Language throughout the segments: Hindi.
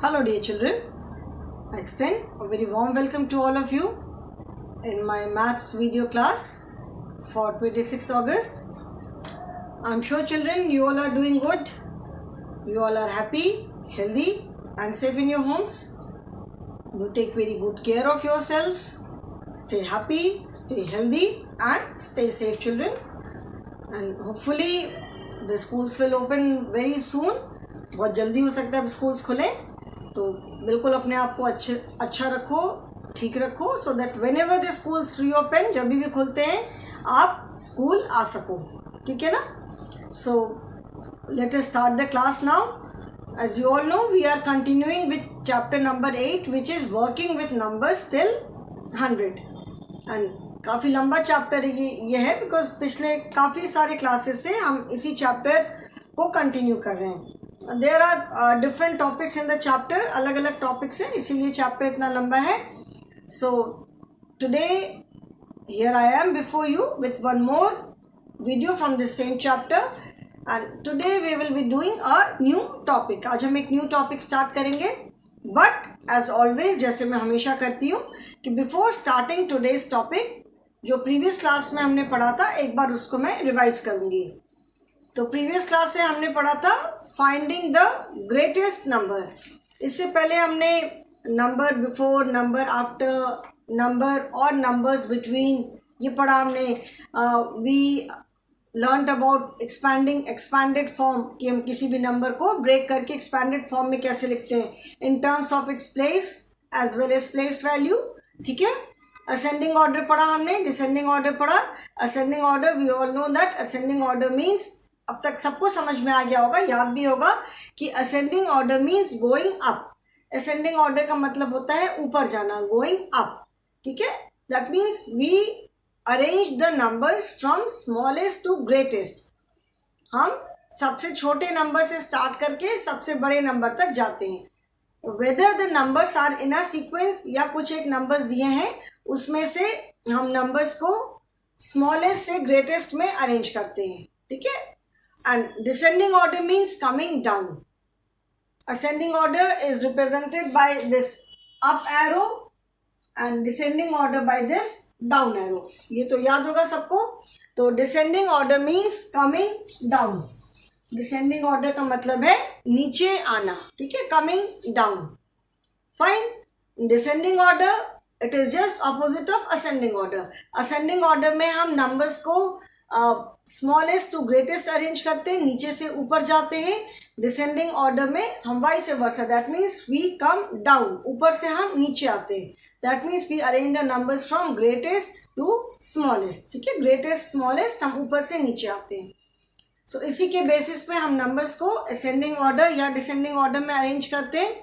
Hello dear children, I extend a very warm welcome to all of you in my maths video class for 26th August. I'm sure children you all are doing good, you all are happy, healthy and safe in your homes. Do take very good care of yourselves, stay happy, stay healthy and stay safe children, and hopefully the schools will open very soon. बहुत जल्दी हो सकता है स्कूल्स खुले, तो बिल्कुल अपने आप को अच्छा रखो, ठीक रखो, so that when ever the schools reopen, जब भी खुलते हैं आप स्कूल आ सको, ठीक है ना. So let us start the class now. As you all know we are continuing with chapter number 8 which is working with numbers till 100. And काफ़ी लंबा चैप्टर ये है बिकॉज पिछले काफ़ी सारे क्लासेस से हम इसी चैप्टर को कंटिन्यू कर रहे हैं. There are different topics in the chapter, अलग अलग टॉपिक्स हैं, इसीलिए चैप्टर इतना लंबा है. So today here I am before you with one more video from this same chapter and today we will be doing a new topic. आज हम एक न्यू टॉपिक स्टार्ट करेंगे, बट एज ऑलवेज जैसे मैं हमेशा करती हूँ कि बिफोर स्टार्टिंग टुडेज टॉपिक जो प्रीवियस क्लास में हमने पढ़ा था एक बार उसको मैं रिवाइज करूँगी. तो प्रीवियस क्लास में हमने पढ़ा था फाइंडिंग द ग्रेटेस्ट नंबर. इससे पहले हमने number before, number after, number और नंबर्स बिटवीन ये पढ़ा हमने. We learned about expanded form कि हम किसी भी नंबर को ब्रेक करके एक्सपैंडेड फॉर्म में कैसे लिखते हैं in terms of its place as well as place value, ठीक है. असेंडिंग ऑर्डर पढ़ा हमने, डिसेंडिंग ऑर्डर पढ़ा. Ascending order we all know that ascending order means, अब तक सबको समझ में आ गया होगा, याद भी होगा कि ascending order means going up. Ascending order का मतलब होता है ऊपर जाना, गोइंग अप, ठीक है. That means we arrange the numbers from smallest to greatest. हम सबसे छोटे नंबर से स्टार्ट करके सबसे बड़े नंबर तक जाते हैं. Whether the numbers are in a sequence या कुछ एक नंबर्स दिए हैं उसमें से हम नंबर्स को स्मॉलेस्ट से ग्रेटेस्ट में अरेंज करते हैं, ठीक है. And descending order means coming down. Ascending order is represented by this up arrow and descending order by this down arrow. ये तो याद होगा सबको. तो descending order means coming down. Descending order का मतलब है नीचे आना, ठीक है, coming down. Fine. Descending order it is just opposite of ascending order. Ascending order में हम numbers को स्मॉलेस्ट टू ग्रेटेस्ट अरेंज करते हैं, नीचे से ऊपर जाते हैं. डिसेंडिंग ऑर्डर में हम vice versa, that means we come down, ऊपर से हम नीचे आते हैं. That means we arrange the numbers from greatest to smallest, ठीक है. ग्रेटेस्ट स्मॉलेस्ट हम ऊपर से नीचे आते हैं. सो इसी के बेसिस पे हम नंबर्स को असेंडिंग ऑर्डर या डिसेंडिंग ऑर्डर में अरेंज करते हैं.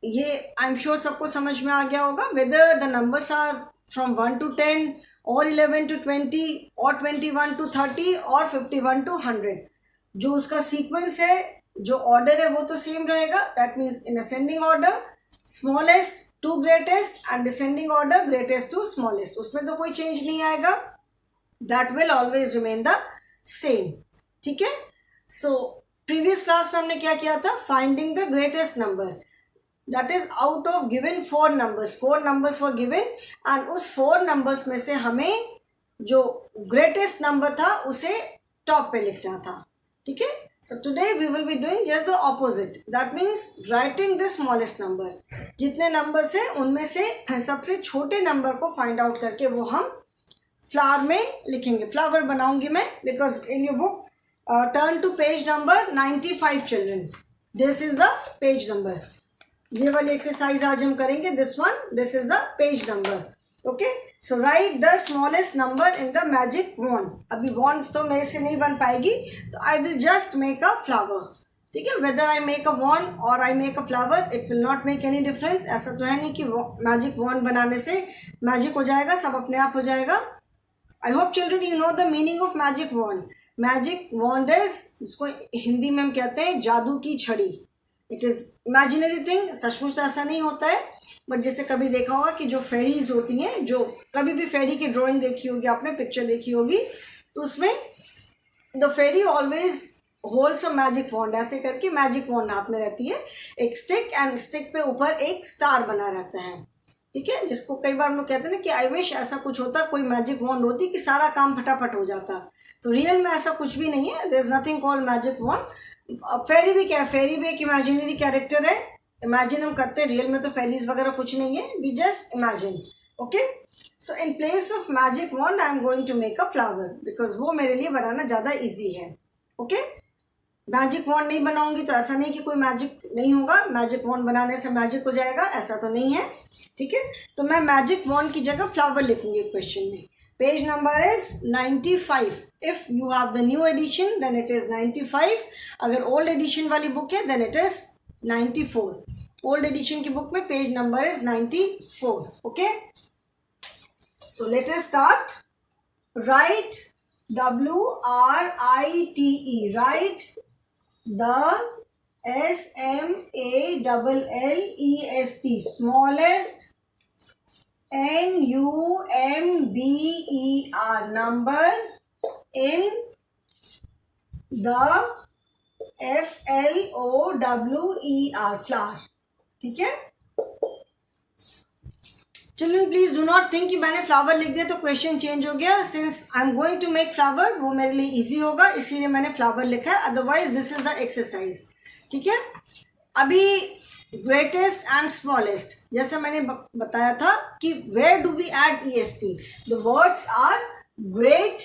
ये आई एम श्योर सबको समझ में आ गया होगा. Whether the numbers are from 1 to 10 और 11 to 20 और 21 to 30 और 51 to 100, जो उसका सीक्वेंस है, जो ऑर्डर है वो तो सेम रहेगा. That means in ascending order smallest to greatest and descending order greatest to smallest, उसमें तो कोई चेंज नहीं आएगा. That will always remain the same, ठीक है. सो प्रीवियस क्लास में हमने क्या किया था, finding the greatest number. That is out of given 4 numbers. 4 numbers were given and उस 4 numbers में से हमें जो greatest number था उसे top पे लिखना था, ठीक है. So today we will be doing just the opposite. That means writing the smallest number. जितने numbers हैं उनमें से सबसे छोटे number को find out करके वो हम flower में लिखेंगे. flower बनाऊंगी मैं because in your book turn to page number 95 children. This is the page number. ये वाली एक्सरसाइज आज हम करेंगे. This one, this is the page number. Okay, so write the smallest number in the magic wand. अभी वॉन्ड तो मेरे से नहीं बन पाएगी, तो I will just make a flower, ठीक है. Whether I make a wand और I make a flower it will not make any difference. ऐसा तो है नहीं कि मैजिक वॉन्ड बनाने से मैजिक हो जाएगा, सब अपने आप हो जाएगा. I hope children you know the meaning of magic wand. Magic wand is, जिसको हिंदी में हम कहते हैं जादू की छड़ी. इट इज़ इमेजिनरी थिंग, सचमुच तो ऐसा नहीं होता है, बट जैसे कभी देखा होगा कि जो फेरीज होती हैं, जो कभी भी फेरी की ड्राइंग देखी होगी आपने, पिक्चर देखी होगी, तो उसमें the fairy always holds some magic wand, ऐसे करके मैजिक वॉन्ड हाथ में रहती है, एक स्टिक, एंड स्टिक पे ऊपर एक स्टार बना रहता है, ठीक है, जिसको कई बार हम लोग कहते हैं ना कि आई विश ऐसा कुछ होता, कोई मैजिक वॉन्ड होती कि सारा काम फटाफट हो जाता। तो रियल में ऐसा कुछ भी नहीं है, there is nothing called magic wand. Fairy भी क्या है, फेरी भी एक इमेजिनरी कैरेक्टर है, इमेजिन हम करते हैं, रियल में तो फेरीज वगैरह कुछ नहीं है, we just imagine, okay. So in place of magic wand I am going to make a flower, because वो मेरे लिए बनाना ज़्यादा ईजी है, ओके। मैजिक वॉन्ड नहीं बनाऊंगी तो ऐसा नहीं कि कोई मैजिक नहीं होगा, मैजिक वॉन्ड बनाने से मैजिक हो जाएगा, ऐसा तो नहीं है, ठीक है। तो मैं मैजिक वॉन्ड की जगह फ्लावर लिखूंगी क्वेश्चन में। Page number is 95। If you have the new edition then it is 95, अगर ओल्ड एडिशन वाली बुक है then it is 94। Old edition की बुक में page number is 94, okay. So let us start. Write, WRITE, write the SMALLEST, smallest, NUMBER, number, in the FLOWER, flower, ठीक है। Children please do not think कि मैंने फ्लावर लिख दिया तो क्वेश्चन चेंज हो गया। Since I am going to make flower, वो मेरे लिए इजी होगा, इसीलिए मैंने फ्लावर लिखा है, otherwise this is the exercise, ठीक है। अभी ग्रेटेस्ट एंड स्मॉलेस्ट, जैसे मैंने बताया था कि where do we add EST, the words are great,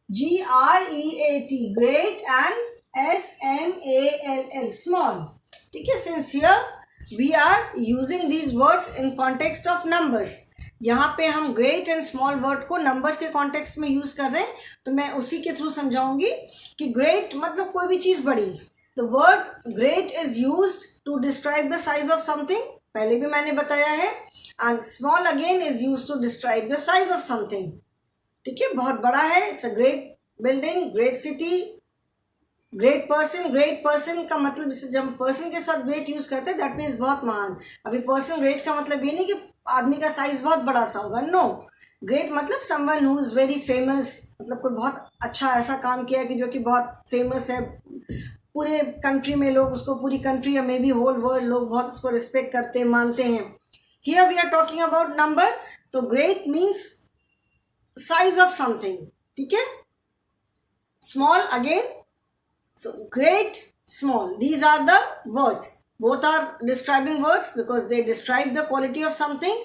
GREAT, great, and SMALL, small, ठीक है। Since here we are using these words in context of numbers, यहाँ पे हम great and small word को numbers के context में use कर रहे हैं, तो मैं उसी के थ्रू समझाऊंगी कि great मतलब कोई भी चीज़ बड़ी। the word great is used to describe the size of something, पहले भी मैंने बताया है, and small again is used to describe the size of something, ठीक है। बहुत बड़ा है, it's a great building, great city, great person का मतलब, जैसे जब पर्सन के साथ ग्रेट यूज करते हैं दैट मीन्स बहुत महान। अभी पर्सन ग्रेट का मतलब ये नहीं कि आदमी का साइज बहुत बड़ा सा होगा, नो। ग्रेट मतलब someone who is very famous, मतलब कोई बहुत अच्छा ऐसा काम किया कि जो कि बहुत फेमस है, पूरे कंट्री में लोग उसको, पूरी कंट्री या मे बी होल वर्ल्ड लोग बहुत उसको रिस्पेक्ट करते हैं, मानते हैं। Here we are talking about number, तो great means size of something, ठीक है। Small again, so great, small, these are the words, both are describing words because they describe the quality of something.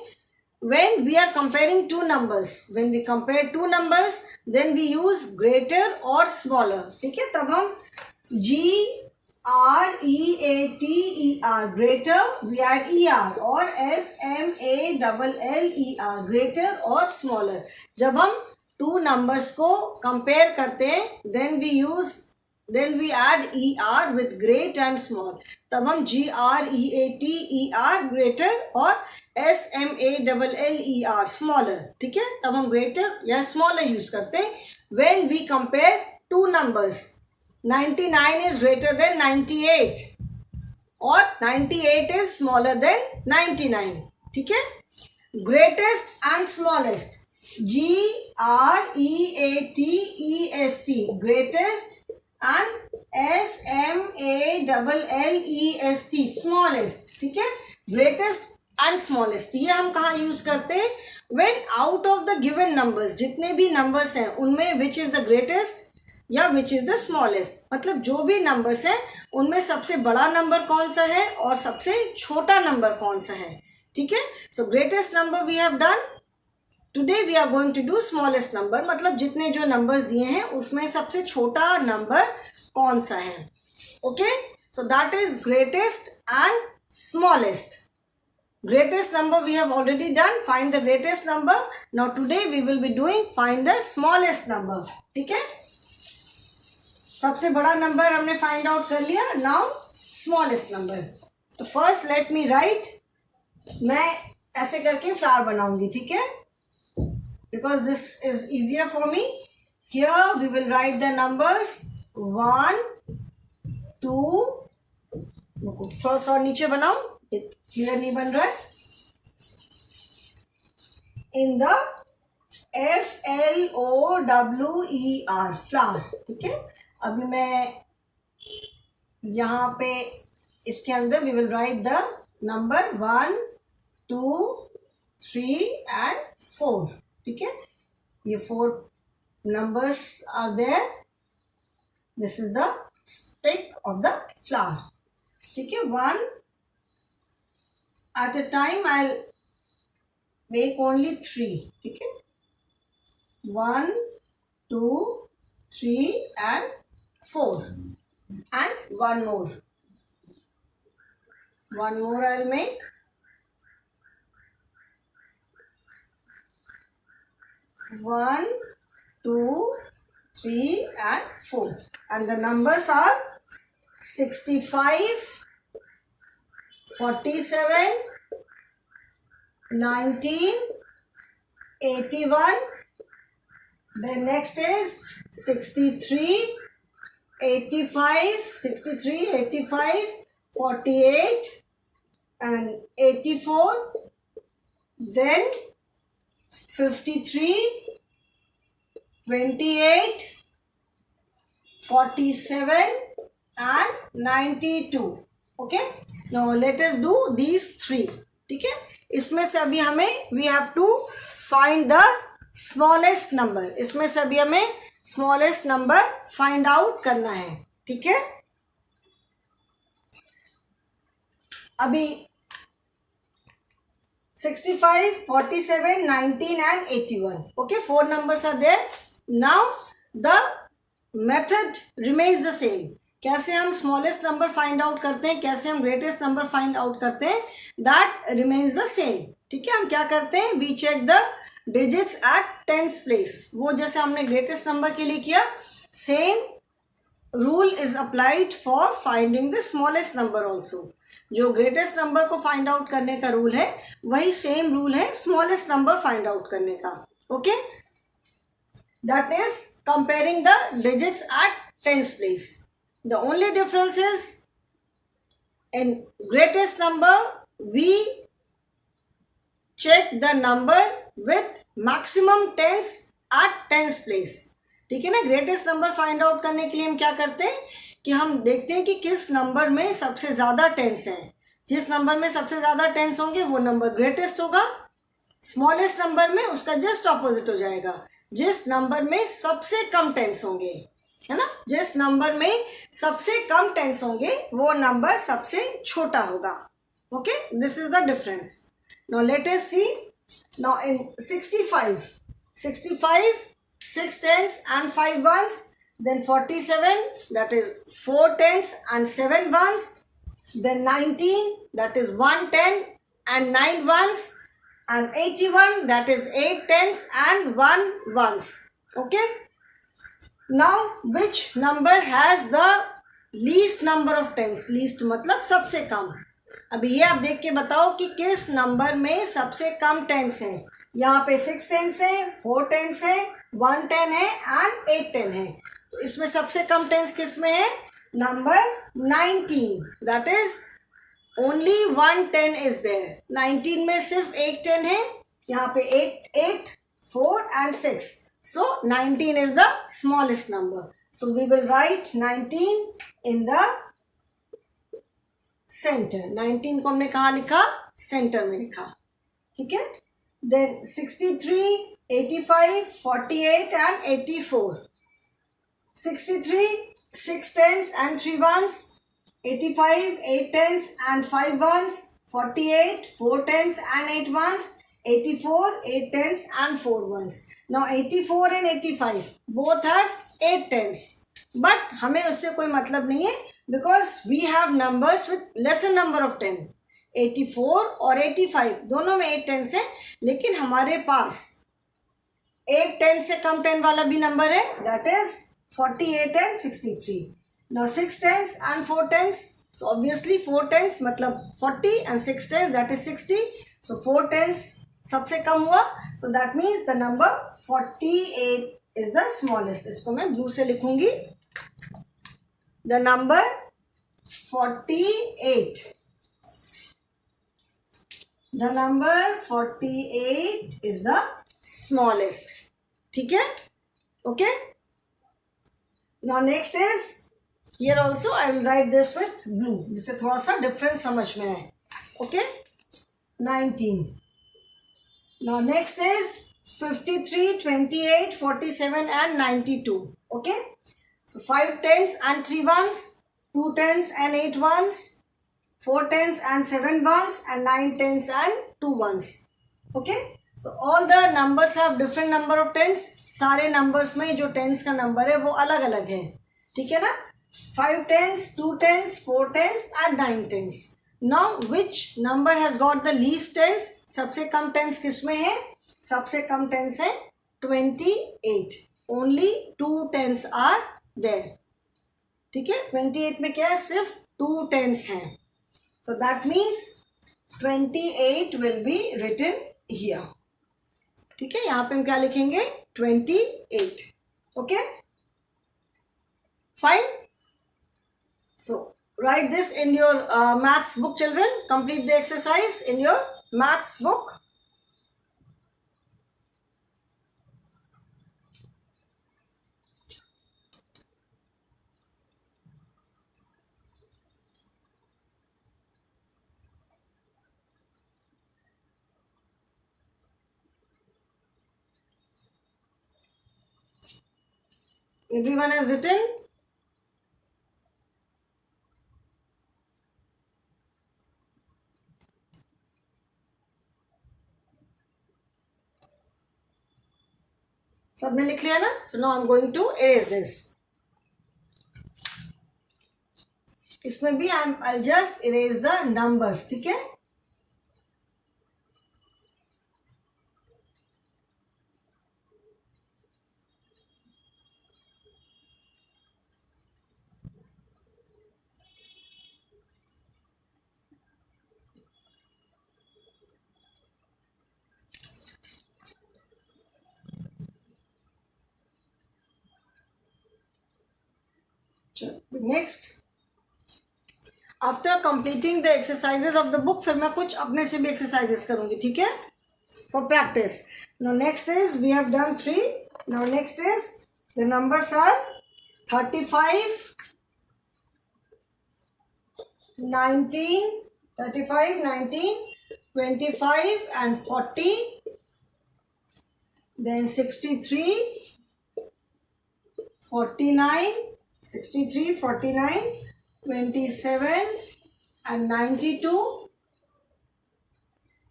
When we are comparing two numbers, when we compare two numbers, then we use greater or smaller, ठीक है। तब हम GREATER, greater, we add ER, और SMALLER, greater or smaller। जब हम two numbers को compare करते हैं then we add ER with great and small, तब हम GREATER, greater, और SMALLER, smaller, ठीक है। तब हम greater या smaller यूज करते हैं when we compare two numbers। 99 is greater than 98 और 98 is smaller than 99, ठीक है। greatest and smallest, GREATEST, greatest, and SMALLEST, smallest, ठीक है। greatest and smallest ये हम कहाँ यूज करते हैं, when out of the given numbers, जितने भी numbers हैं उनमें which is the greatest या which is the smallest, मतलब जो भी numbers हैं उनमें सबसे बड़ा नंबर कौन सा है और सबसे छोटा नंबर कौन सा है, ठीक है। so greatest number we have done, today we are going to do smallest number, मतलब जितने जो numbers दिए हैं उसमें सबसे छोटा नंबर कौन सा है, okay। so that is greatest and smallest। greatest number we have already done, find the greatest number। now today we will be doing find the smallest number, ठीक है। सबसे बड़ा नंबर हमने फाइंड आउट कर लिया, नाउ स्मॉलेस्ट नंबर। तो फर्स्ट लेट मी राइट, मैं ऐसे करके फ्लावर बनाऊंगी, ठीक है, because this is easier for me. Here we will write the numbers 1 2, थोड़ा सा और नीचे बनाओ, क्लियर नहीं बन रहा है, इन द FLOWER, फ्लावर, ठीक है। अभी मैं यहाँ पे इसके अंदर we will write the number 1 2 3 and 4. ठीक है, ये 4 numbers are there. This is the stick of the flower. ठीक है, one at a time I'll make only 3. ठीक है, 1 2 3 and 4 and one more I'll make. 1 2 3 and 4, and the numbers are 65 47 19 81. Then next is 63 85 63 85 48 and 84. Then 53 28 47 and 92. Okay, now let us do these 3. ठीक है, इसमें से अभी हमें we have to find the smallest number. इसमें से अभी हमें smallest number find out करना है. ठीक है, अभी 65 47 19 and 81. Okay, 4 numbers are there. Now the method remains the same. कैसे हम स्मॉलेस्ट नंबर फाइंड आउट करते हैं, कैसे हम ग्रेटेस्ट नंबर फाइंड आउट करते हैं, दैट रिमेन्स द सेम. ठीक है, हम क्या करते हैं, we check the digits at tens place. वो जैसे हमने ग्रेटेस्ट नंबर के लिए किया, same rule is applied for finding the smallest number also. जो ग्रेटेस्ट नंबर को फाइंड आउट करने का रूल है, वही सेम रूल है स्मॉलेस्ट नंबर फाइंड आउट करने का. Okay, that is comparing the digits at tens place. The only difference is in greatest number we check the number with maximum tens at tens place. ठीक है ना, ग्रेटेस्ट नंबर फाइंड आउट करने के लिए हम क्या करते हैं कि हम देखते हैं कि किस नंबर में सबसे ज़्यादा टेंस हैं. जिस नंबर में सबसे ज़्यादा टेंस होंगे वो नंबर ग्रेटेस्ट होगा. स्मॉलेस्ट नंबर में उसका जस्ट ऑपोजिट हो जाएगा. जिस नंबर में सबसे कम टेंस होंगे, है ना, जिस नंबर में सबसे कम टेंस होंगे वो नंबर सबसे छोटा होगा. Okay, this is the difference. Now let us see. Now in 65 6 tens and 5 ones. Then 47, that is 4 tens and 7 ones. Then 19, that is 1 10 and 9 ones. And 81, that is 8 tens and 1 ones. Okay, now which number has the least number of tens? least मतलब सबसे कम. अभी ये आप देख के बताओ कि किस नंबर में सबसे कम टेंस है. यहाँ पे 6 टेंस है, 4 टेंस है, 1 10 है एंड 8 10 है. तो इसमें सबसे कम टेंस किस में है, number 19. That is only 1 10 is there. 19 में सिर्फ एक 10 है. यहाँ पे 8 4 and 6. So 19 is the smallest number. So we will write 19 in the center. 19 को हमने कहाँ लिखा, सेंटर में लिखा. ठीक है, then 63 85 48 and 84. 63 6 tens and 3 ones. 85 8 tens and 5 ones. 48 4 tens and 8 ones. 84 8 tens and 4 ones. Now 84 and 85 both have 8 tens, but हमें उससे कोई मतलब नहीं है because we have numbers with lesser number of 10. 84 और 85 दोनों में 8 tens है, लेकिन हमारे पास 8 10 से कम 10 वाला भी नंबर है, that is 48 and 63. Now 6 tens and 4 tens, so obviously 4 tens मतलब 40 and 6 tens that is 60. So 4 tens सबसे कम हुआ, so that means the number 48 is the smallest. इसको मैं ब्लू से लिखूंगी. The number 48. The number 48 is the smallest. ठीक है, okay. Now next is here also I will write this with blue, जिससे थोड़ा सा डिफरेंस समझ में आए. Okay, 19. Now next is 53, 28, 47 and 92. Okay. So 5 tens and 3 ones, 2 tens and 8 ones, 4 tens and 7 ones and 9 tens and 2 ones. Okay. So all the numbers have different number of tens. सारे numbers में जो tens का number है वो अलग अलग है. ठीक है ना. 5 tens, 2 tens, 4 tens and 9 tens. Now which number has got the least tens? सबसे कम tens किसमें है? सबसे कम tens है 28. Only 2 tens are there. ठीक है. 28 में क्या है? सिर्फ 2 tens हैं. So that means 28 will be written here. ठीक है. यहाँ पे हम क्या लिखेंगे? 28. Okay. Fine. So write this in your maths book, children. Complete the exercise in your maths book. Everyone has written? सबने लिख लिया ना? So now I'm going to erase this. इसमें भी I'll just erase the numbers. ठीक है. Next, after completing the exercises of the book, फिर मैं कुछ अपने से भी exercises करूँगी. ठीक है. For practice. Now next is, we have done 3. Now next is, the numbers are 35, 19, 35, 19, 25 and 40. Then 63, 49, 63, 49, 27 and 92.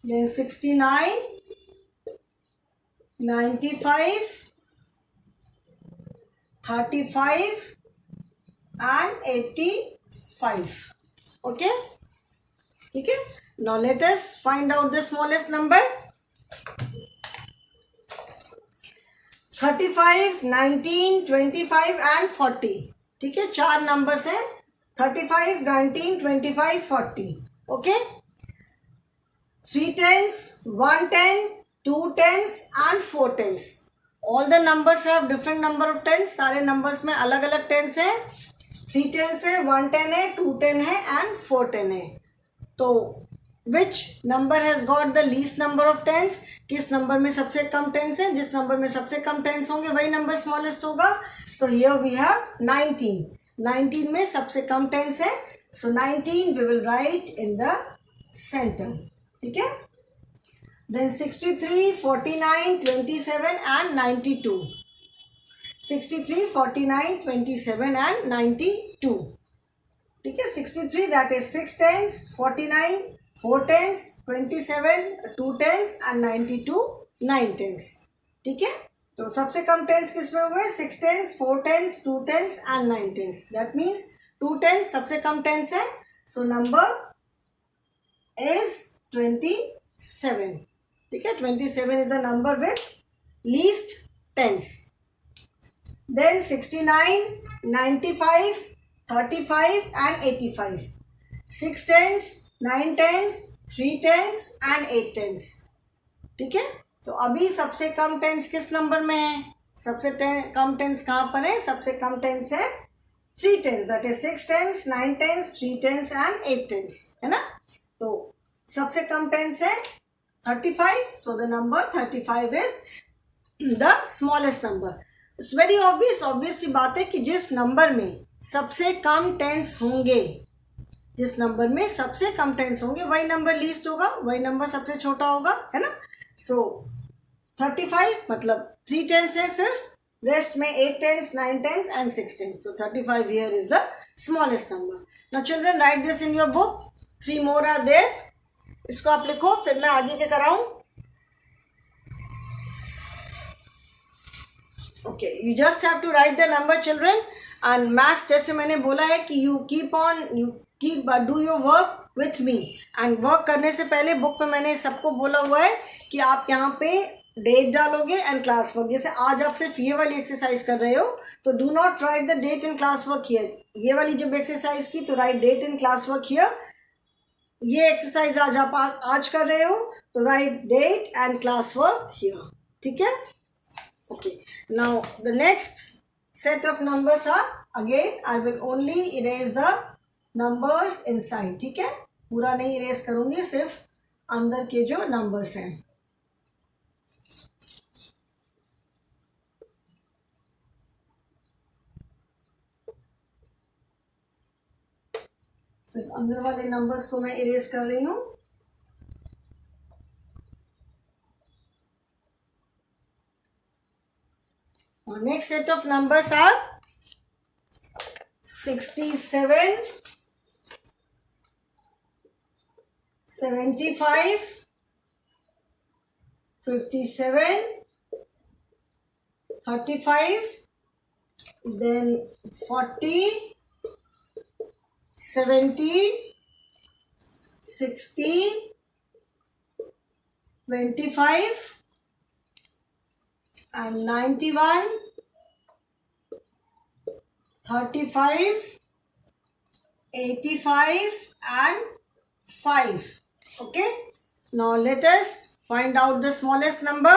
Then 69, 95, 35 and 85. Okay. ठीक है. Now let us find out the smallest number. 35, 19, 25 and 40. ठीक है. 4 numbers हैं. 35, 19, 25, 40. Okay. 3 tens, 1 ten, 2 tens and 4 tens. All the numbers have different number of tens. सारे numbers में अलग अलग tens हैं. 3 tens है, 1 ten है, 2 ten है and 4 ten है. तो which number has got the least number of tens? किस number में सबसे कम tens है? जिस number में सबसे कम tens होंगे वही number smallest होगा. So here we have 19. 19 में सबसे कम tens है. So 19 we will write in the center. ठीक है. Then 63, 49, 27 and 92. 63, 49, 27 and 92. ठीक है. 63 that is 6 tens, 49 4 tens, 27 2 tens and 92 9 tens. ठीक है. तो सबसे कम tens किसमें हुए? 6 tens, 4 tens, 2 tens and 9 tens. That means 2 tens सबसे कम tens है. So number is 27. ठीक है. 27 is the number with least tens. Then 69, 95, 35 and 85. 6 tens, 9 tens, 3 tens and 8 tens. ठीक है. तो अभी सबसे कम टेंस किस नंबर में है? सबसे कम टेंस कहाँ पर है? सबसे कम टेंस है 3 tens. That is 6 tens, 9 tens, 3 tens and 8 tens. है ना. तो सबसे कम टेंस है 35. So the number 35 is the smallest number. It's very obvious सी बात है कि जिस नंबर में सबसे कम टेंस होंगे, जिस नंबर में सबसे कम टेंस होंगे वही नंबर लीस्ट होगा, वही नंबर सबसे छोटा होगा, है ना। सो 35 मतलब 3 टेंस है सिर्फ, रेस्ट में 8 tens, 9 tens and 6 tens. So 35 here is the smallest number. Now children, write this in your book. 3 more are there. इसको आप लिखो, फिर मैं आगे क्या कराऊं. Okay, you just have to write the number children. And maths जैसे मैंने बोला है कि you keep do your work with me. And work करने से पहले बुक में मैंने सबको बोला हुआ है कि आप यहाँ पे डेट डालोगे एंड क्लास वर्क. जैसे आज आप सिर्फ ये वाली एक्सरसाइज कर रहे हो तो do not write the date in class work here. ये वाली जब एक्सरसाइज की तो write date in class work here. ये एक्सरसाइज आज कर रहे हो तो write date and class work here. ठीक है. Okay, now the next set of numbers are, again I will only erase the numbers inside. ठीक है, पूरा नहीं erase करूँगी, सिर्फ अंदर के जो numbers हैं. सिर्फ अंदर वाले numbers को मैं erase कर रही हूँ. Our next set of numbers are 67, 75, 57, 35, then 40, 70, 60, 25 and 91, 35, 85 and 5. Okay, now let us find out the smallest number.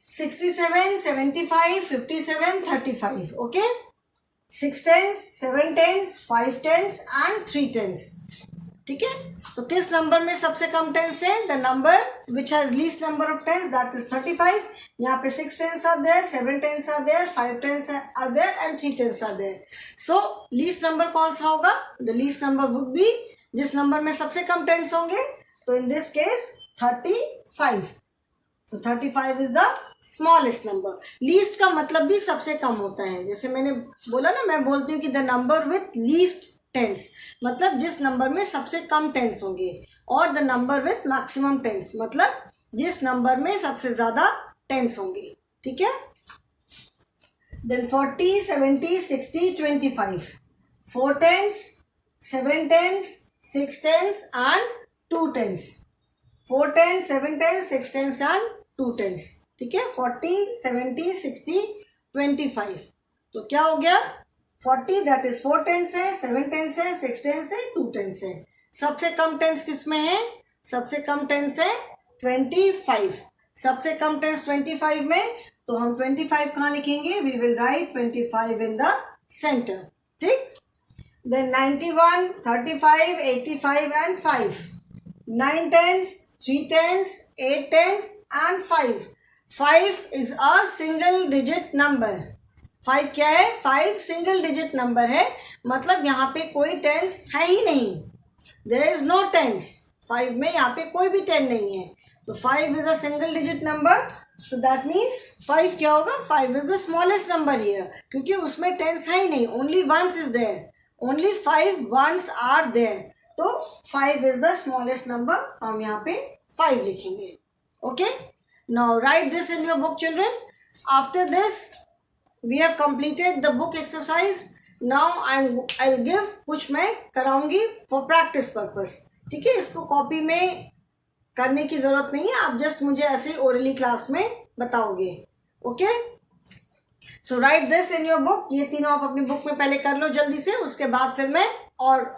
67, 75, 57, 35. Okay, 6 tens, 7 tens, 5 tens and 3 tens. ठीक है. सो किस नंबर में सबसे कम टेंस है? The number which has least number of tens, that is 35. यहाँ पे 6 tens are there, 7 tens are there, 5 tens are there and 3 tens are there. So least number कौन सा होगा? The least number would be, जिस नंबर में सबसे कम टेंस होंगे, तो in this case 35. So 35 is the smallest number. Least का मतलब भी सबसे कम होता है. जैसे मैंने बोला ना, मैं बोलती हूँ कि the number with least tens, मतलब जिस नंबर में सबसे कम टेंस होंगे, और the number with maximum tens, मतलब जिस नंबर में सबसे ज्यादा टेंस होंगे. ठीक है. Then 40, 70, 60, 25. 4 tens, 7 tens, 6 tens and 2 tens. 4 tens, 7 tens, 6 tens and 2 tens. ठीक है. 40, 70, 60, 25. तो क्या हो गया? 40 दैट इज 4 टेंस है, 7 टेंस है, 6 टेंस है, 2 टेंस है. सबसे कम टेंस किसमें है? सबसे कम टेंस है 25. सबसे कम टेंस 25 में, तो हम 25 कहाँ लिखेंगे? We will write 25 in the centre. ठीक. Then 91, 35, 85 and 5. 9 tens, 3 tens, 8 tens and 5. 5 is a single digit number. 5 क्या है? 5 सिंगल डिजिट नंबर है, मतलब यहाँ पे कोई टेंस है ही नहीं. There is no tense. 5 में यहाँ पे कोई भी टेन नहीं है. तो 5 is a single digit number. So that means 5 क्या होगा? 5 is the smallest number here, क्योंकि उसमें टेंस है ही नहीं. Only ones is there. Only 5 ones are there. तो 5 इज द स्मॉलेस्ट नंबर. तो हम यहाँ पे 5 लिखेंगे. Okay. Now right this in your book children. After this we have completed the book exercise. Now I'll give, कुछ मैं कराऊंगी for practice purpose. ठीक है. इसको कॉपी में करने की जरूरत नहीं है, आप जस्ट मुझे ऐसे ओरली क्लास में बताओगे. Okay. So right this in your book. ये तीनों आप अपनी बुक में पहले कर लो जल्दी से, उसके बाद फिर मैं और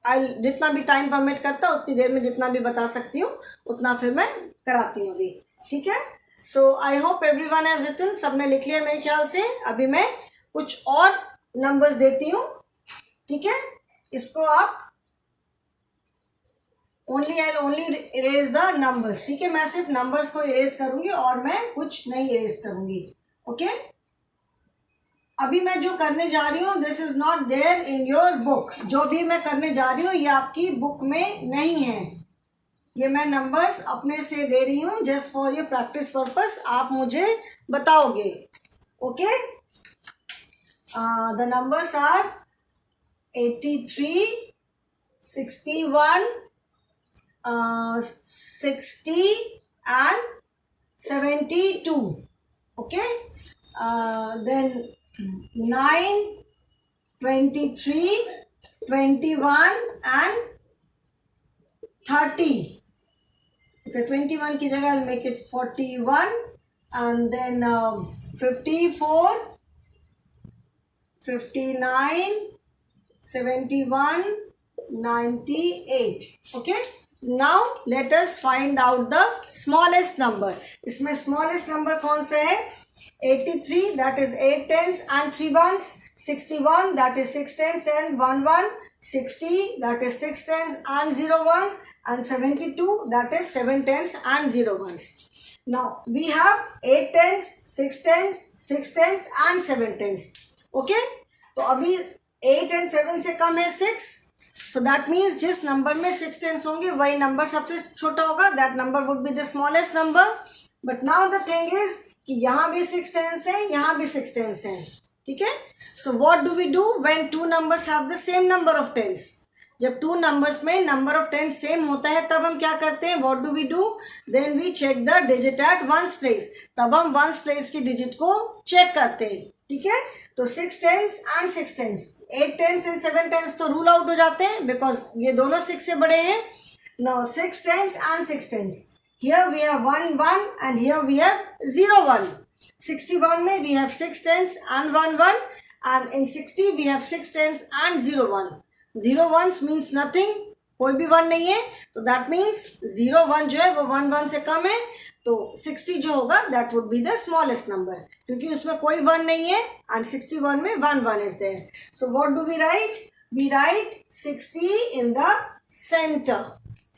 जितना भी टाइम परमिट करता उतनी देर में जितना भी बता सकती हूँ उतना फिर मैं कराती हूँ अभी. ठीक है. So I hope everyone has written. सबने लिख लिया मेरे ख्याल से. अभी मैं कुछ और नंबर्स देती हूँ. ठीक है. इसको आप ओनली इरेज द नंबर्स. ठीक है. मैं सिर्फ नंबर्स को इरेज करूंगी और मैं कुछ नहीं इरेज करूंगी. ओके. अभी मैं जो करने जा रही हूँ this is not there in your book. जो भी मैं करने जा रही हूँ ये आपकी बुक में नहीं है. ये मैं नंबर्स अपने से दे रही हूँ just for your practice purpose. आप मुझे बताओगे. Okay. The numbers are 83, 61, 60 and 72. Okay. Then 9, 23, 21 and 30. Okay, 21 की जगह I'll make it 41 and then 54, 59, 71, 98. Okay. Now let us find out the smallest number. इसमें smallest number कौन सा है? 83 that is 8 tens and 3 ones. 61 that is 6 tens and 1 1. 60 that is 6 tens and 0 ones. And 72 that is 7 tens and 0 ones. Now we have 8 tens, 6 tens, 6 tens and 7 tens. Okay. तो अभी 8 and 7 से कम है 6. So that means जिस नंबर में 6 tens होंगे वही नंबर सबसे छोटा होगा. That number would be the smallest number. But now the thing is कि यहाँ भी 6 tens है, यहाँ भी 6 tens है. ठीक है. So what do we do when two numbers have the same number of tens? जब टू नंबर्स में नंबर ऑफ टेंस सेम होता है तब हम क्या करते हैं? What do we do? Then we check the digit at ones place. तब हम वंस प्लेस की डिजिट को चेक करते हैं. ठीक है. तो 6 tens and 6 tens, 8 tens and 7 tens तो रूल आउट हो जाते हैं बिकॉज ये दोनों 6 से बड़े हैं. Now 6 tens and 6 tens, here we have 1 1 and here we have 0 1. 61 में we have 6 tens and 1 1 and in 60 we have 6 tens and 0 1. 0 ones means nothing, कोई भी 1 नहीं है. तो दैट मीन्स 0 1 जो है वो 1 1 से कम है. तो 60 जो होगा that would be the smallest number क्योंकि उसमें कोई 1 नहीं है एंड 61 में 1 1 is there. So what do we write? We write 60 in the center.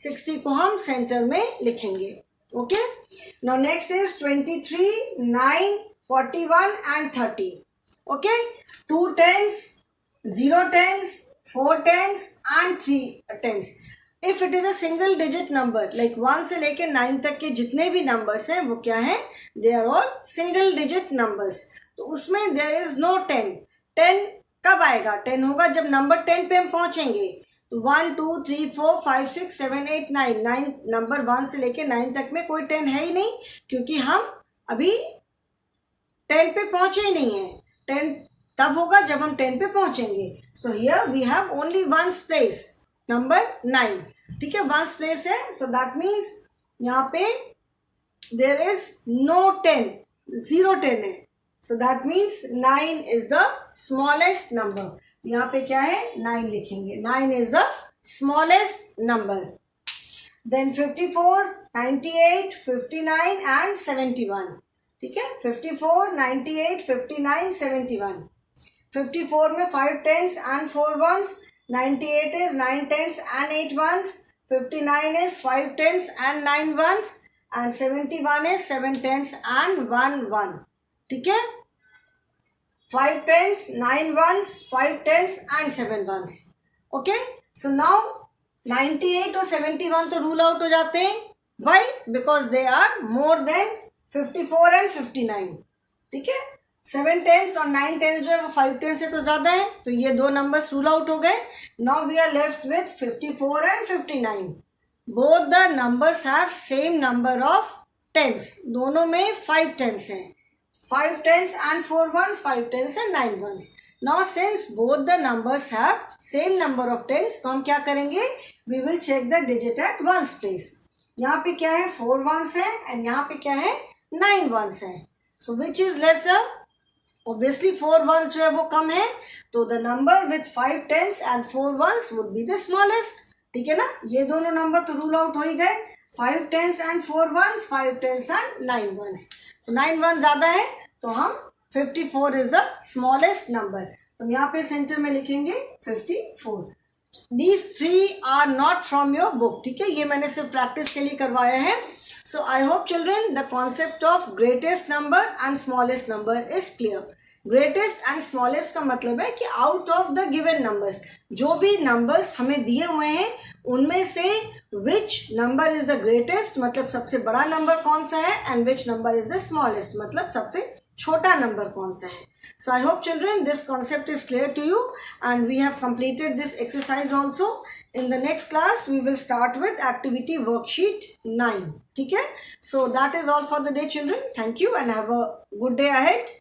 60 को हम सेंटर में लिखेंगे. Okay. Now next is 23, 9, 41 and 30. Okay. 2 tens, 0 tens, 4 tens and 3 tens. If it is a single digit number like 1 से लेके 9 तक के जितने भी numbers हैं वो क्या हैं? They are all single digit numbers. तो उसमें there is no 10. 10 कब आएगा? 10 होगा जब नंबर 10 पे हम पहुंचेंगे. तो 1 2 3 4 5 6 7 8 9. 9 नंबर 1 से लेके 9 तक में कोई 10 है ही नहीं क्योंकि हम अभी 10 पे पहुंचे ही नहीं हैं. 10 तब होगा जब हम 10 पे पहुंचेंगे. So here we have only ones place number 9. ठीक है. वंस प्लेस है. सो दैट मीन्स यहाँ पे देर इज नो 10, 0 10 है. So that means 9 is the smallest number. यहाँ पे क्या है? 9 लिखेंगे. 9 is the smallest number. Then 54, 98, 59 and 71. ठीक है. 54, 98, 59, 71. 54 में 5 tens and 4 ones. 98 is 9 tens and 8 ones. 59 is 5 tens and 9 ones. And 71 is 7 tens and 1 1. ठीक है. 5 tens, 9 ones, 5 tens and 7 ones. Okay. So now 98 और 71 तो रूल आउट हो जाते हैं. Why? Because they are more than 54 and 59. ठीक है. 7 tens और 9 tens जो है वो 5 tens से तो ज़्यादा है तो ये दो नंबर्स रूल आउट हो गए. Now we are left with 54 and 59. Both the numbers have same number of tens. दोनों में 5 tens हैं. 5 tens and 4 ones, 5 tens and 9 ones. Now since both the numbers have same number of tens तो हम क्या करेंगे? We will check the digit at ones place. यहाँ पे क्या है? 4 ones है एंड यहाँ पे क्या है? 9 ones है. So which is lesser? Obviously 4 ones जो है वो कम है तो the number with 5 tens and 4 ones would be the smallest. ठीक है ना. ये दोनों नंबर तो रूल आउट हो ही गए. 5 tens and 4 ones, 5 tens and 9 ones. तो 9 1 ज़्यादा है तो हम 54 is the smallest number. तो हम यहाँ पे सेंटर में लिखेंगे 54. These 3 are not from your book. ठीक है. ये मैंने सिर्फ प्रैक्टिस के लिए करवाया है. So I hope children the concept of greatest number and smallest number is clear. Greatest and smallest का मतलब है कि out of the given numbers, जो भी नंबर्स हमें दिए हुए हैं उनमें से which number is the greatest, मतलब सबसे बड़ा नंबर कौन सा है, and which number is the smallest, मतलब सबसे छोटा नंबर कौन सा है. So I hope children this concept is clear to you, and we have completed this exercise also. In the next class we will start with activity worksheet 9. ठीक है? So that is all for the day children. Thank you and have a good day ahead.